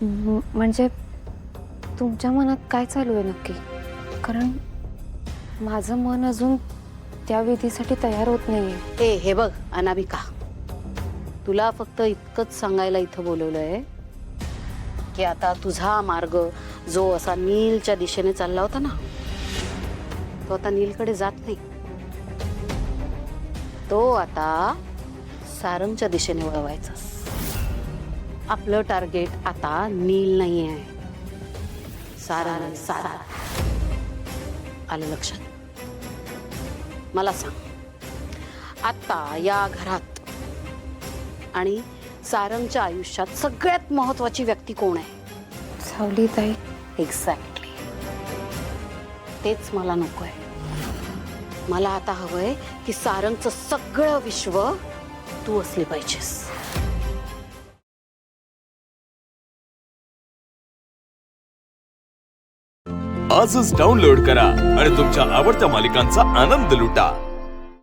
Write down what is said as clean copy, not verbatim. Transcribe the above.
म्हणजे तुमच्या मनात काय चालू आहे नक्की? कारण माझं मन अजून त्या विधीसाठी तयार होत नाहीये. हे बघ अनामिका, तुला फक्त इतकंच सांगायला इथं बोलवलंय की आता तुझा मार्ग जो असा नीलच्या दिशेने चालला होता ना, तो आता नीलकडे जात नाही. तो आता सारंगच्या दिशेने वळवायचा. आपलं टार्गेट आता नील नाही आहे, सारंग. आलं लक्षात? मला सांग, आता या घरात आणि सारंगच्या आयुष्यात सगळ्यात महत्वाची व्यक्ती कोण आहे? सावलीताई. एक्झॅक्टली. तेच मला नकोय. मला आता हवंय की सारंगचं सगळं विश्व तू असली पाहिजेस. आजच डाउनलोड करा आणि तुमच्या आवडत्या मालिकांचा आनंद लुटा.